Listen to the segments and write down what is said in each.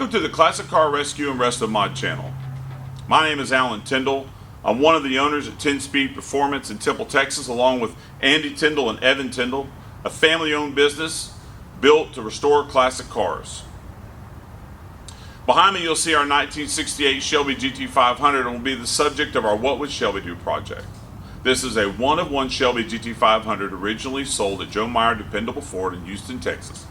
Welcome to the Classic Car Rescue and Restomod channel. My name is Alan Tyndall. I'm one of the owners at 10 Speed Performance in Temple, Texas, along with Andy Tyndall and Evan Tyndall, a family-owned business built to restore classic cars. Behind me you'll see our 1968 Shelby GT 500 and will be the subject of our What Would Shelby Do project. This is a one-of-one Shelby GT 500 originally sold at Joe Meyer Dependable Ford in Houston, Texas.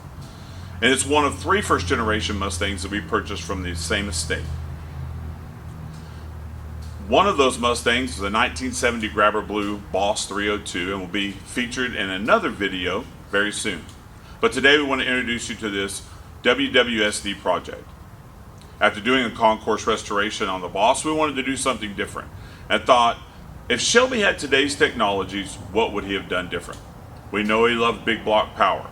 And it's one of 3 first-generation Mustangs that we purchased from the same estate. One of those Mustangs is a 1970 Grabber Blue Boss 302 and will be featured in another video very soon. But today we want to introduce you to this WWSD project. After doing a concourse restoration on the Boss, we wanted to do something different and thought, if Shelby had today's technologies, what would he have done different? We know he loved big block power.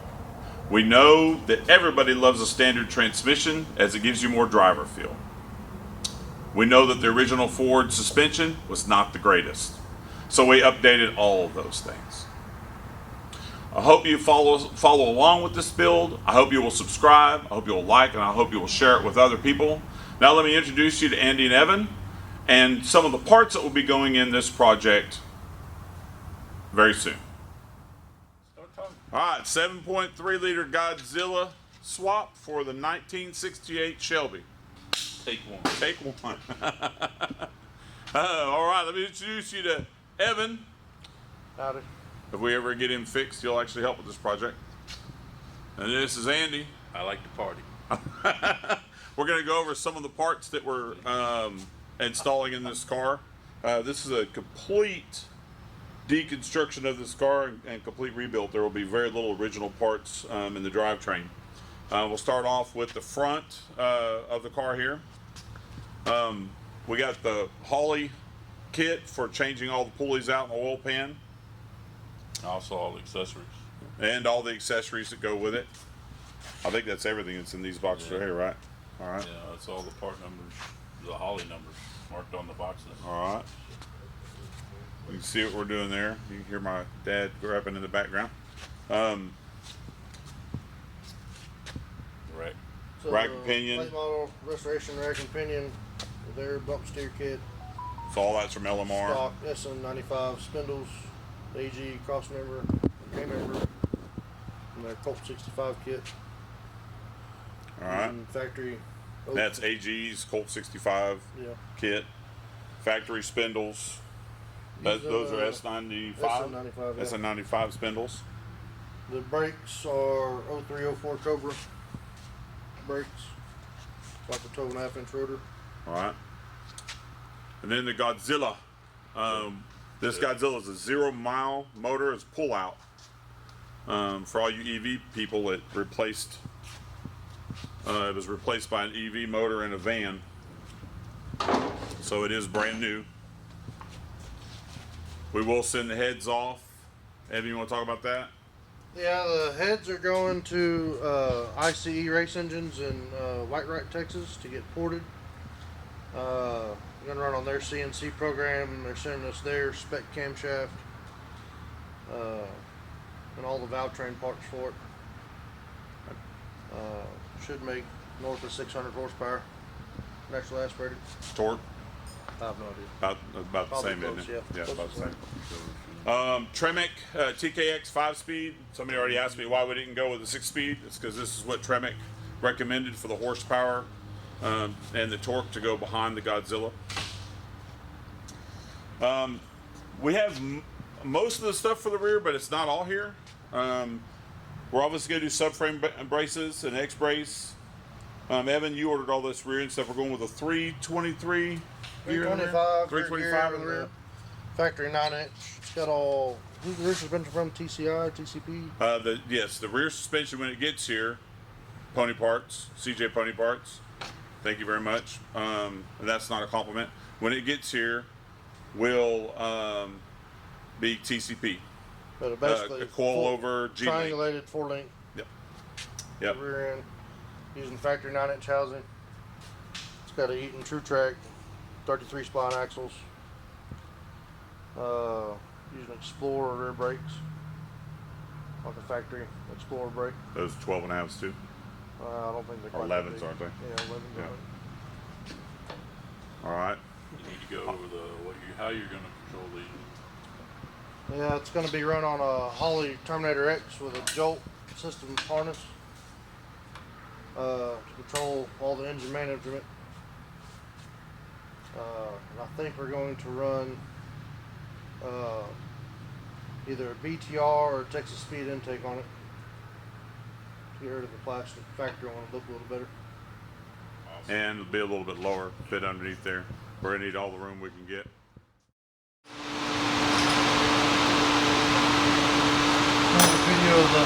We know that everybody loves a standard transmission as it gives you more driver feel. We know that the original Ford suspension was not the greatest. So we updated all of those things. I hope you follow along with this build. I hope you will subscribe. I hope you will like, and I hope you will share it with other people. Now let me introduce you to Andy and Evan and some of the parts that will be going in this project very soon. All right, 7.3 liter Godzilla swap for the 1968 Shelby. Take one. Take one. All right, let me introduce you to Evan. Howdy. If we ever get him fixed, he'll actually help with this project. And this is Andy. I like to party. We're going to go over some of the parts that we're installing in this car. This is a complete deconstruction of this car and complete rebuild. There will be very little original parts in the drivetrain. We'll start off with the front of the car here. We got the Holley kit for changing all the pulleys out in the oil pan. Also all the accessories. And all the accessories that go with it. I think that's everything that's in these boxes right here, right? All right. Yeah, that's all the part numbers, the Holley numbers marked on the boxes. All right. You can see what we're doing there. You can hear my dad rapping in the background. Right. So Rack and pinion. Late model restoration rack and pinion with their bump steer kit. So all that's from LMR. Stock SN95 spindles, AG cross member, K member, and their Colt 65 kit. All right. And factory. That's AG's Colt 65 kit. Factory spindles. Those are S95. SN95. Yeah. SN95 spindles. The brakes are 0304 Cobra brakes. Like a 12.5-inch rotor. All right. And then the Godzilla. This Godzilla is a 0-mile motor. It's pull out. For all you EV people, it was replaced by an EV motor in a van. So it is brand new. We will send the heads off. Evan, you want to talk about that? Yeah, the heads are going to ICE race engines in White Rock, Texas to get ported. We're going to run on their CNC program. They're sending us their spec camshaft and all the valve train parts for it. Should make north of 600 horsepower. Naturally aspirated. Torque? I have no idea. About the Probably same, close, isn't it? yeah. Yeah, Close about the to same. Tremec TKX 5-speed. Somebody already asked me why we didn't go with a 6-speed. It's because this is what Tremec recommended for the horsepower and the torque to go behind the Godzilla. We have most of the stuff for the rear, but it's not all here. We're obviously going to do subframe braces and X-brace. Evan, you ordered all this rear and stuff. We're going with a 323 gear in the rear. 325 in the rear. Factory 9-inch. It's got all. Who's the rear suspension from? TCI, TCP? Yes, the rear suspension when it gets here, Pony Parts, CJ Pony Parts. Thank you very much. And that's not a compliment. When it gets here, will be TCP. But basically, a coil-over G-link. Triangulated 4-link. Yep. Rear end using factory 9-inch housing. It's got a Eaton True Track 33 spline axles. Using Explorer rear brakes, like a factory Explorer brake. Those 12.5s too. I don't think they're Or quite that 11s, big. aren't they? Yeah, 11s. Yeah. I think. All right. You need to go over how you're gonna control these. Yeah, it's going to be run on a Holley Terminator X with a Jolt system harness to control all the engine management. And I think we're going to run either a BTR or Texas speed intake on it to get rid of the plastic. Factory want to look a little better. And it'll be a little bit lower, fit underneath there. We're gonna need all the room we can get. Video of the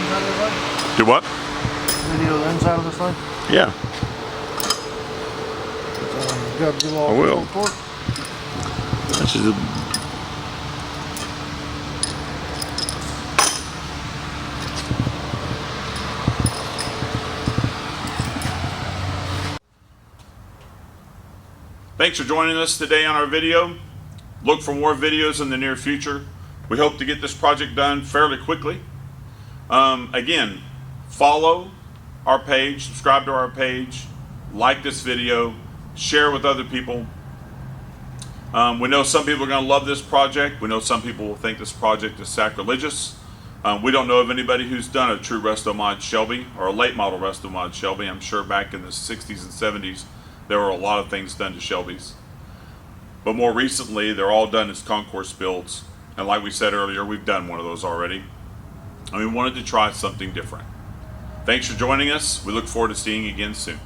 inside of the thing? Do what? Video of the inside of this thing? Yeah. Godzilla. I will. Torque. That's just a... Thanks for joining us today on our video. Look for more videos in the near future. We hope to get this project done fairly quickly. Again, follow our page, subscribe to our page, like this video, share with other people. We know some people are going to love this project. We know some people will think this project is sacrilegious. We don't know of anybody who's done a true Restomod Shelby or a late model Restomod Shelby. I'm sure back in the 60s and 70s there were a lot of things done to Shelbys. But more recently, they're all done as concourse builds. And like we said earlier, we've done one of those already. And we wanted to try something different. Thanks for joining us. We look forward to seeing you again soon.